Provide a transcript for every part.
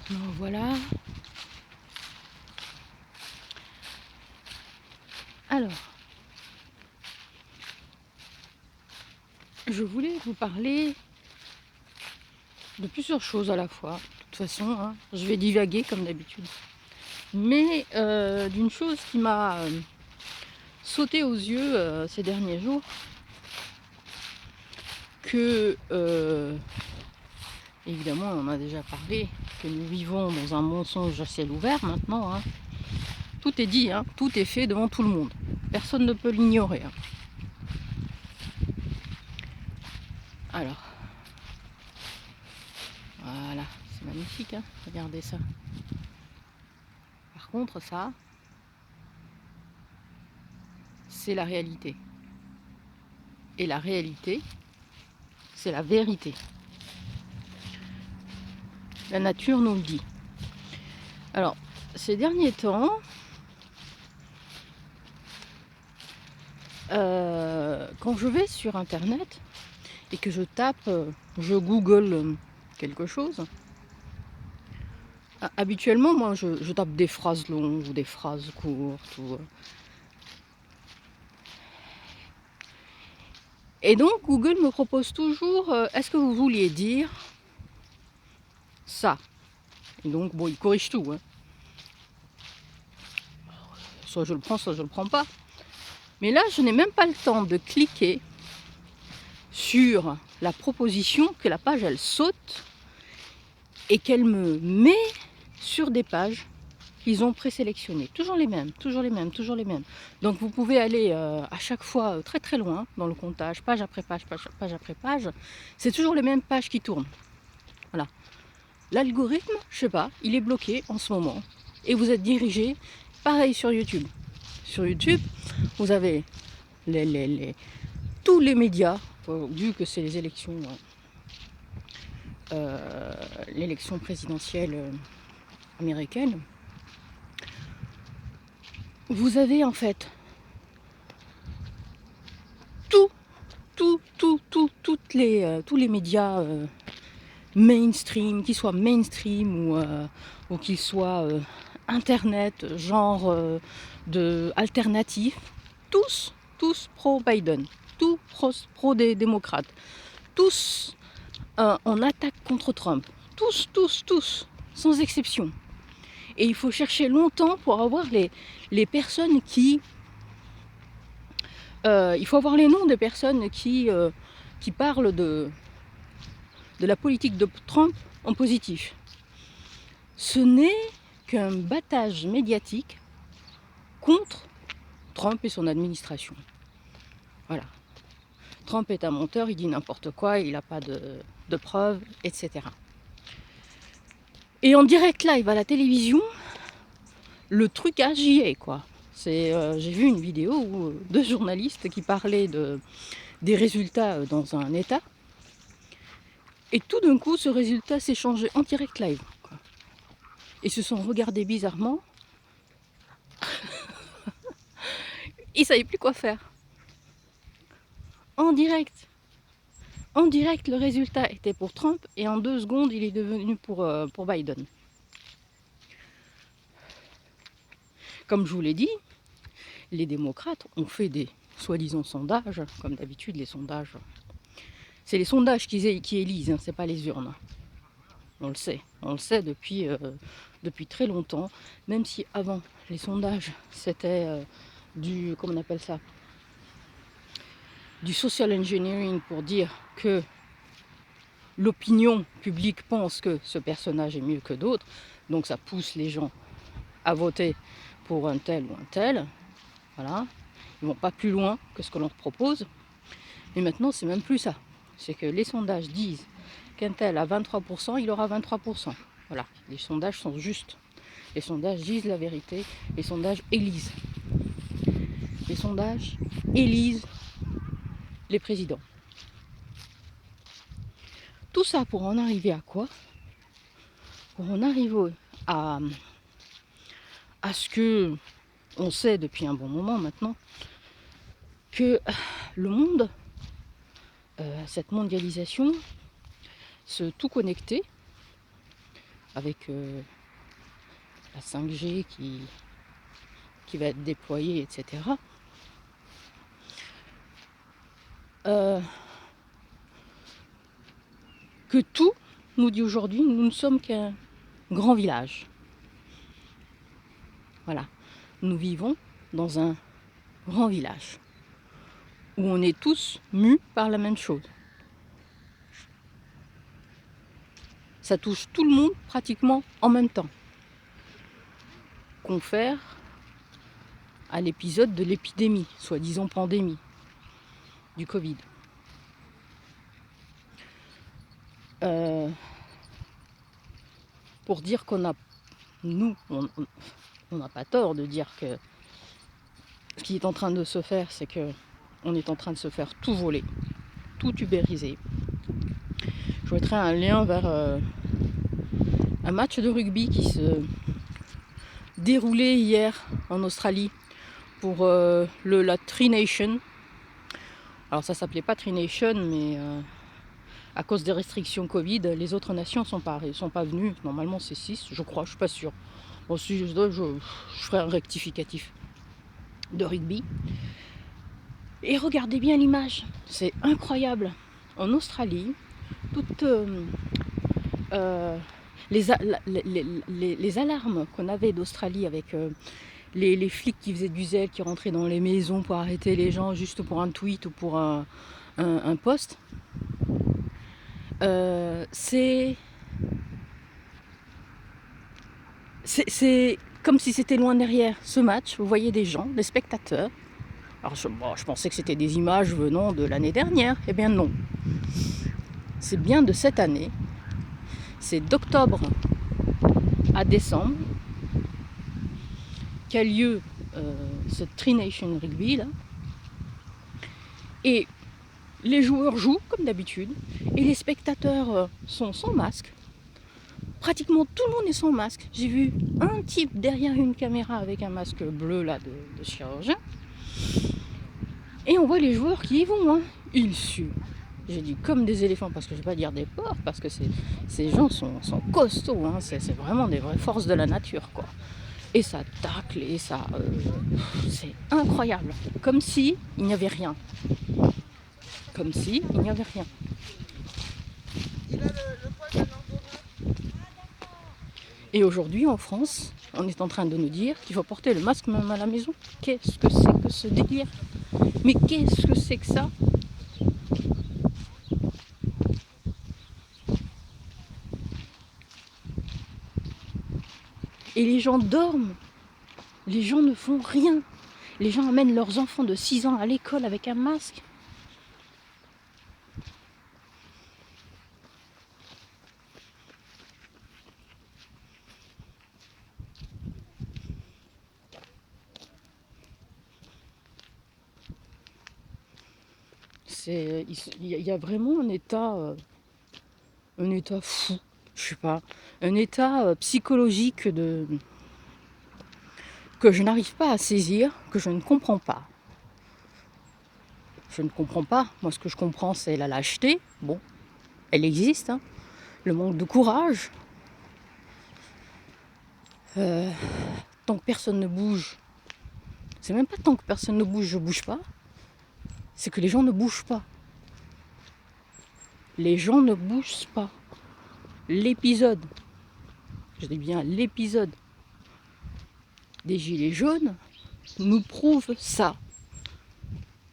Donc voilà. Alors, je voulais vous parler de plusieurs choses à la fois. De toute façon, hein, je vais divaguer comme d'habitude. Mais d'une chose qui m'a sauté aux yeux ces derniers jours, que évidemment on en a déjà parlé, que nous vivons dans un mensonge à ciel ouvert maintenant. Hein. Tout est dit, hein, tout est fait devant tout le monde. Personne ne peut l'ignorer. Hein. Alors, voilà, c'est magnifique, hein, regardez ça. Par contre, ça, c'est la réalité. Et la réalité, c'est la vérité. La nature nous le dit. Alors, ces derniers temps, quand je vais sur Internet et que je tape, je Google quelque chose, habituellement, moi, je tape des phrases longues ou des phrases courtes. Et donc, Google me propose toujours, est-ce que vous vouliez dire ça? Et donc, bon, il corrige tout. Hein. Soit je le prends, soit je le prends pas. Mais là, je n'ai même pas le temps de cliquer sur la proposition que la page, elle saute et qu'elle me met sur des pages qu'ils ont présélectionnées. Toujours les mêmes, toujours les mêmes, toujours les mêmes. Donc vous pouvez aller à chaque fois très très loin dans le comptage, page après page, page après page. C'est toujours les mêmes pages qui tournent. Voilà. L'algorithme, je sais pas, il est bloqué en ce moment. Et vous êtes dirigé, pareil sur YouTube. Sur YouTube, vous avez tous les médias, vu que c'est les élections, l'élection présidentielle américaine, vous avez en fait tous les médias mainstream, qu'ils soient mainstream ou qu'ils soient internet, genre de alternatif, tous pro-Biden, tous pro des démocrates, tous en attaque contre Trump, tous, sans exception. Et il faut chercher longtemps pour avoir les personnes qui... il faut avoir les noms des personnes qui parlent de la politique de Trump en positif. Ce n'est qu'un battage médiatique contre Trump et son administration. Voilà. Trump est un menteur, il dit n'importe quoi, il n'a pas de preuves, etc. Et en direct live à la télévision, le trucage y est, quoi. J'ai vu une vidéo où deux journalistes qui parlaient des résultats dans un état, et tout d'un coup, ce résultat s'est changé en direct live. Quoi. Ils se sont regardés bizarrement. Ils ne savaient plus quoi faire. En direct. En direct, le résultat était pour Trump et en 2 secondes, il est devenu pour Biden. Comme je vous l'ai dit, les démocrates ont fait des soi-disant sondages. Comme d'habitude, les sondages, c'est les sondages qui élisent, hein, c'est pas les urnes. On le sait depuis très longtemps, même si avant les sondages c'était comment on appelle ça, du social engineering pour dire que l'opinion publique pense que ce personnage est mieux que d'autres, donc ça pousse les gens à voter pour un tel ou un tel, voilà, ils vont pas plus loin que ce que l'on propose, mais maintenant c'est même plus ça, c'est que les sondages disent qu'un tel a 23%, il aura 23%. Voilà, les sondages sont justes. Les sondages disent la vérité. Les sondages élisent. Les sondages élisent les présidents. Tout ça pour en arriver à quoi? Pour en arriver à ce que on sait depuis un bon moment maintenant, que le monde, cette mondialisation, ce tout connecté, avec la 5G qui va être déployée, etc. Que tout nous dit aujourd'hui, nous ne sommes qu'un grand village. Voilà, nous vivons dans un grand village où on est tous mus par la même chose. Ça touche tout le monde pratiquement en même temps. Confère à l'épisode de l'épidémie, soi-disant pandémie, du Covid. Pour dire qu'on a, nous, on n'a pas tort de dire que ce qui est en train de se faire, c'est que on est en train de se faire tout voler, tout ubériser. Je mettrai un lien vers un match de rugby qui se déroulait hier en Australie pour la Tri Nation. Alors ça s'appelait pas Tri Nation, mais à cause des restrictions Covid, les autres nations sont pas venues. Normalement c'est 6, je crois, je suis pas sûre. Bon, si je dois, je ferai un rectificatif de rugby. Et regardez bien l'image, c'est incroyable. En Australie, toutes les alarmes qu'on avait d'Australie avec les flics qui faisaient du zèle, qui rentraient dans les maisons pour arrêter les gens juste pour un tweet ou pour un post, c'est comme si c'était loin derrière ce match. Vous voyez des gens, des spectateurs. Alors je pensais que c'était des images venant de l'année dernière. Eh bien non. C'est bien de cette année. C'est d'octobre à décembre qu'a lieu ce Tri Nation Rugby là. Et les joueurs jouent comme d'habitude. Et les spectateurs sont sans masque. Pratiquement tout le monde est sans masque. J'ai vu un type derrière une caméra avec un masque bleu là de chirurgien. Et on voit les joueurs qui y vont. Hein. Ils suent. J'ai dit comme des éléphants, parce que je ne vais pas dire des porcs, parce que ces gens sont costauds. Hein. C'est vraiment des vraies forces de la nature, quoi. Et ça tacle, et ça... c'est incroyable. Comme si il n'y avait rien. Comme si il n'y avait rien. Et aujourd'hui, en France, on est en train de nous dire qu'il faut porter le masque même à la maison. Qu'est-ce que c'est que ce délire? Mais qu'est-ce que c'est que ça? Et les gens dorment. Les gens ne font rien. Les gens amènent leurs enfants de 6 ans à l'école avec un masque. Il y a vraiment un état fou, je sais pas, un état psychologique que je n'arrive pas à saisir, que je ne comprends pas. Je ne comprends pas. Moi, ce que je comprends, c'est la lâcheté. Bon, elle existe. Hein. Le manque de courage. Tant que personne ne bouge, c'est même pas tant que personne ne bouge, je bouge pas. C'est que les gens ne bougent pas. Les gens ne bougent pas. L'épisode, je dis bien l'épisode des Gilets jaunes nous prouve ça.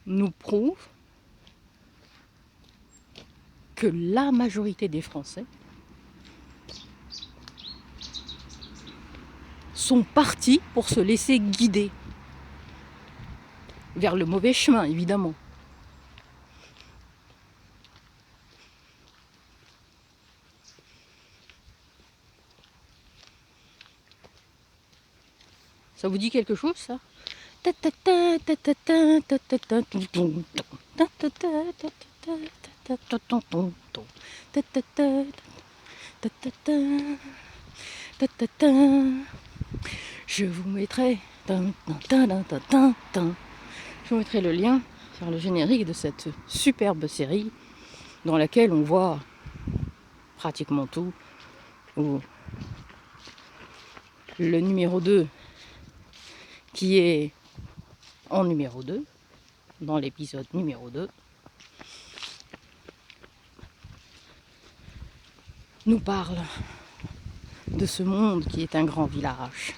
Nous prouve que la majorité des Français sont partis pour se laisser guider vers le mauvais chemin, évidemment. Ça vous dit quelque chose, ça? Je vous mettrai le lien sur le générique de cette superbe série dans laquelle on voit pratiquement tout, où le numéro 2 qui est en numéro 2, dans l'épisode numéro 2, nous parle de ce monde qui est un grand village.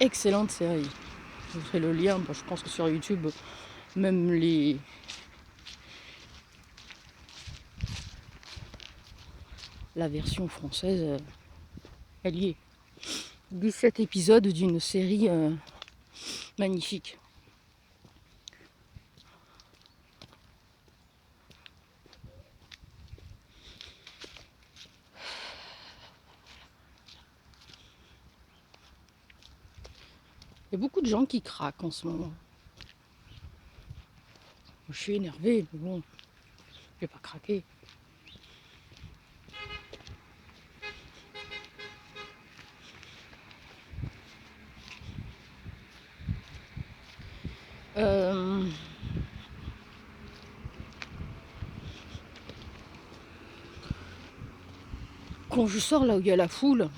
Excellente série. Je vous ferai le lien, je pense que sur YouTube, même la version française, elle y est. 17 épisodes d'une série magnifique. Il y a beaucoup de gens qui craquent en ce moment. Je suis énervée, mais bon, je vais pas craquer. Quand je sors là où il y a la foule,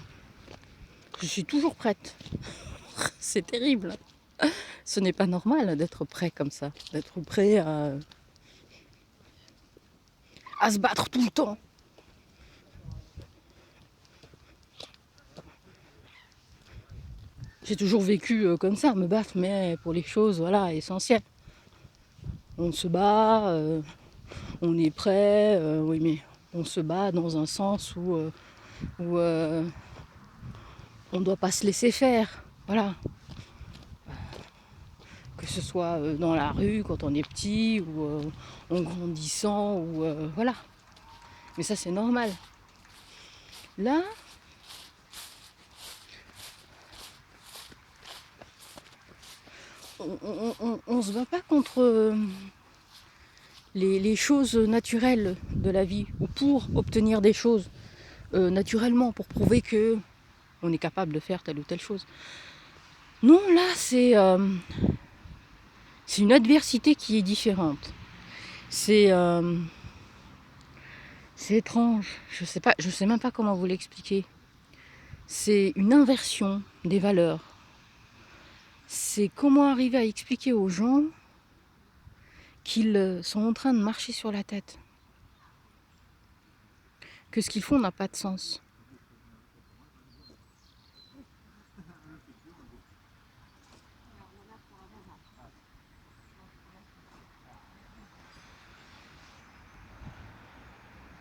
je suis toujours prête. C'est terrible. Ce n'est pas normal d'être prêt comme ça, d'être prêt à se battre tout le temps. J'ai toujours vécu comme ça, me battre, mais pour les choses voilà, essentielles. On se bat, on est prêt, oui, mais on se bat dans un sens où on ne doit pas se laisser faire. Voilà. Que ce soit dans la rue quand on est petit ou en grandissant ou voilà. Mais ça c'est normal. Là, on ne se bat pas contre les choses naturelles de la vie ou pour obtenir des choses naturellement, pour prouver que on est capable de faire telle ou telle chose. Non, là c'est une adversité qui est différente. C'est étrange. Je sais même pas comment vous l'expliquer. C'est une inversion des valeurs. C'est comment arriver à expliquer aux gens qu'ils sont en train de marcher sur la tête. Que ce qu'ils font n'a pas de sens.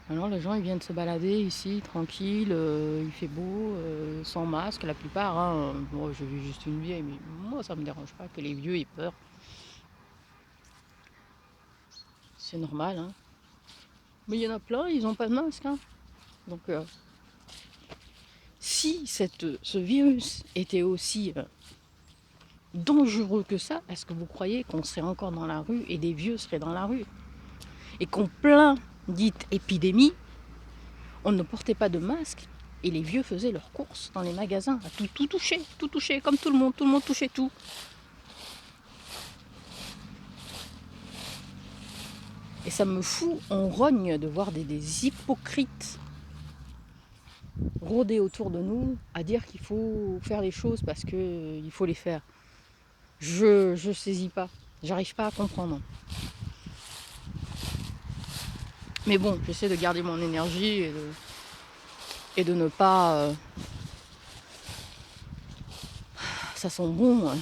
Alors les gens ils viennent se balader ici tranquille, il fait beau, sans masque la plupart. Hein. Moi j'ai vu juste une vieille, mais moi ça me dérange pas que les vieux aient peur. C'est normal. Hein. Mais il y en a plein, ils n'ont pas de masque. Hein. Donc si ce virus était aussi dangereux que ça, est-ce que vous croyez qu'on serait encore dans la rue et des vieux seraient dans la rue? Et qu'en plein dite épidémie, on ne portait pas de masque et les vieux faisaient leurs courses dans les magasins, à tout toucher, comme tout le monde touchait tout. Et ça me fout en rogne de voir des hypocrites rôder autour de nous à dire qu'il faut faire les choses parce qu'il faut les faire. Je saisis pas, j'arrive pas à comprendre. Mais bon, j'essaie de garder mon énergie et de ne pas... ça sent bon. Hein.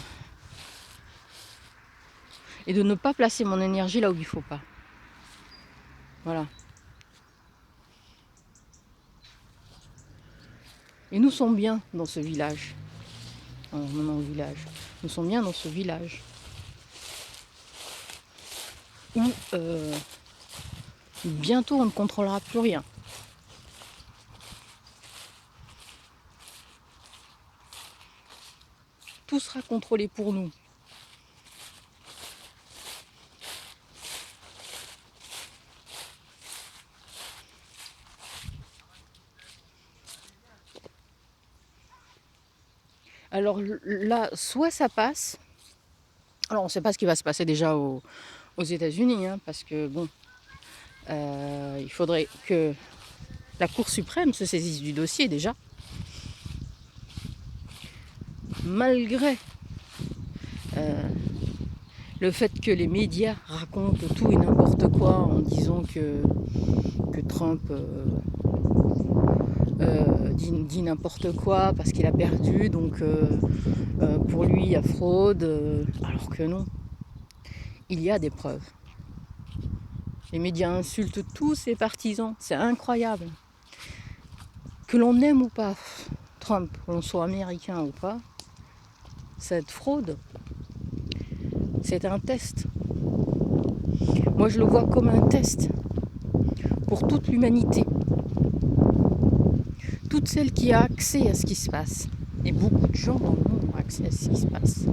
Et de ne pas placer mon énergie là où il faut pas. Voilà. Et nous sommes bien dans ce village. Alors, non, au village. Nous sommes bien dans ce village. Où bientôt on ne contrôlera plus rien. Tout sera contrôlé pour nous. Alors là, soit ça passe. Alors on ne sait pas ce qui va se passer déjà aux États-Unis, hein, parce que bon, il faudrait que la Cour suprême se saisisse du dossier déjà. Malgré le fait que les médias racontent tout et n'importe quoi en disant que Trump dit n'importe quoi parce qu'il a perdu, donc pour lui il y a fraude, alors que non, il y a des preuves. Les médias insultent tous ses partisans, c'est incroyable. Que l'on aime ou pas Trump, que l'on soit américain ou pas, cette fraude, c'est un test. Moi je le vois comme un test pour toute l'humanité. Toute celle qui a accès à ce qui se passe. Et beaucoup de gens dans le monde ont accès à ce qui se passe.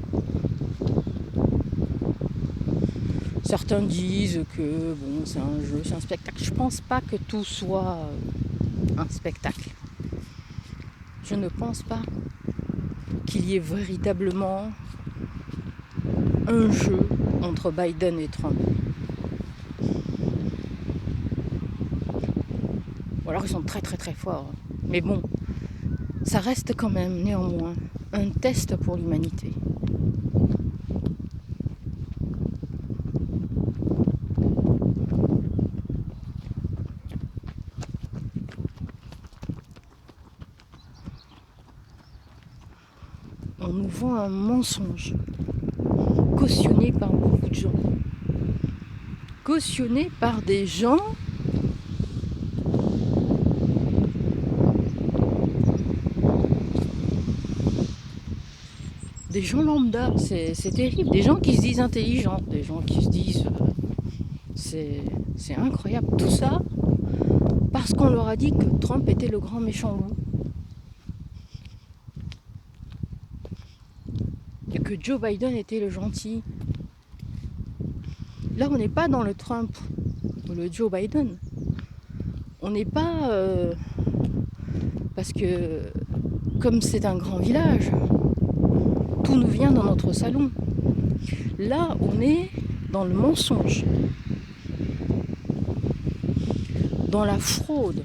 Certains disent que bon, c'est un jeu, c'est un spectacle. Je ne pense pas que tout soit un spectacle. Je ne pense pas qu'il y ait véritablement un jeu entre Biden et Trump. Ou alors ils sont très très très forts. Mais bon, ça reste quand même néanmoins un test pour l'humanité. On nous vend un mensonge cautionné par beaucoup de gens. Cautionné par des gens lambda, c'est terrible, des gens qui se disent intelligents, des gens qui se disent c'est incroyable, tout ça parce qu'on leur a dit que Trump était le grand méchant loup et que Joe Biden était le gentil. Là on n'est pas dans le Trump ou le Joe Biden, on n'est pas parce que comme c'est un grand village, tout nous vient dans notre salon. Là, on est dans le mensonge, dans la fraude.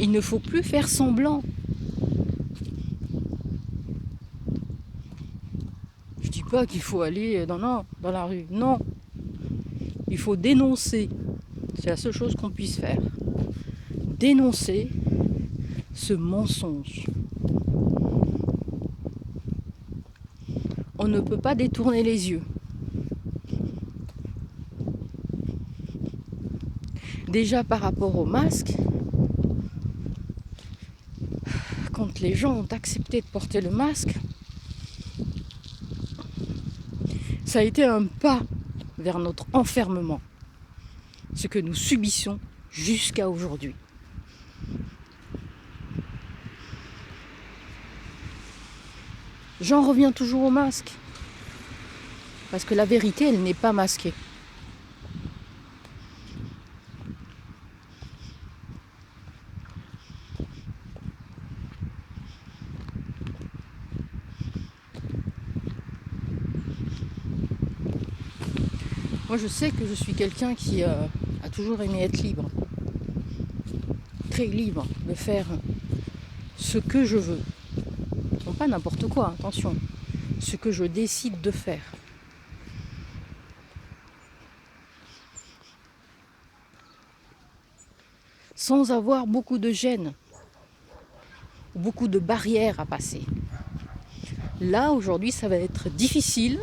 Il ne faut plus faire semblant. Je dis pas qu'il faut aller dans la rue. Non. Il faut dénoncer. C'est la seule chose qu'on puisse faire. Dénoncer ce mensonge. On ne peut pas détourner les yeux. Déjà par rapport au masque, quand les gens ont accepté de porter le masque, ça a été un pas vers notre enfermement, ce que nous subissons jusqu'à aujourd'hui. J'en reviens toujours au masque, parce que la vérité, elle n'est pas masquée. Moi, je sais que je suis quelqu'un qui a toujours aimé être libre, très libre de faire ce que je veux. Non, pas n'importe quoi, attention, ce que je décide de faire. Sans avoir beaucoup de gêne, beaucoup de barrières à passer. Là, aujourd'hui, ça va être difficile.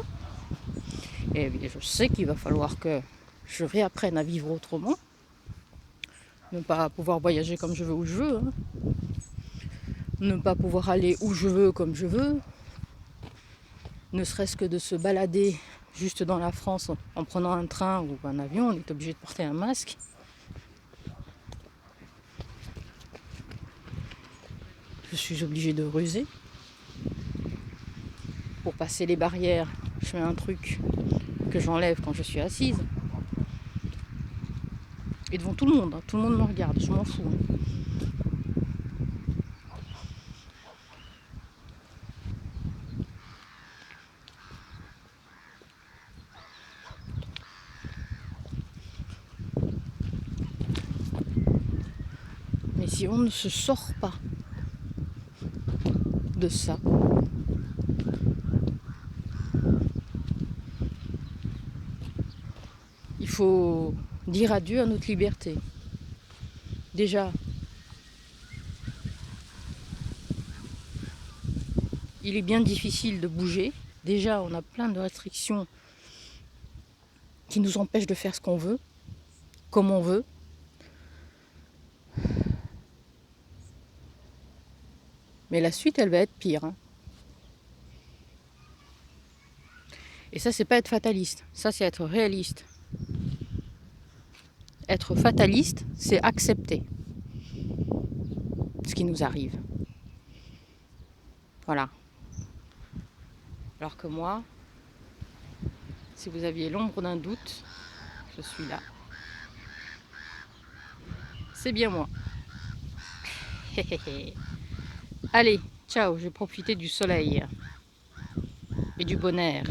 Et je sais qu'il va falloir que je réapprenne à vivre autrement. Ne pas pouvoir voyager comme je veux, où je veux. Hein. Ne pas pouvoir aller où je veux, comme je veux. Ne serait-ce que de se balader juste dans la France en prenant un train ou un avion, on est obligé de porter un masque. Je suis obligée de ruser. Pour passer les barrières, je fais un truc que j'enlève quand je suis assise. Et devant tout le monde, tout le monde me regarde, je m'en fous. si on ne se sort pas de ça, il faut dire adieu à notre liberté. Déjà, il est bien difficile de bouger. Déjà, on a plein de restrictions qui nous empêchent de faire ce qu'on veut, comme on veut. Mais la suite, elle va être pire. Hein. Et ça, c'est pas être fataliste. Ça, c'est être réaliste. Être fataliste, c'est accepter ce qui nous arrive. Voilà. Alors que moi, si vous aviez l'ombre d'un doute, je suis là. C'est bien moi. Allez, ciao, je vais profiter du soleil et du bon air.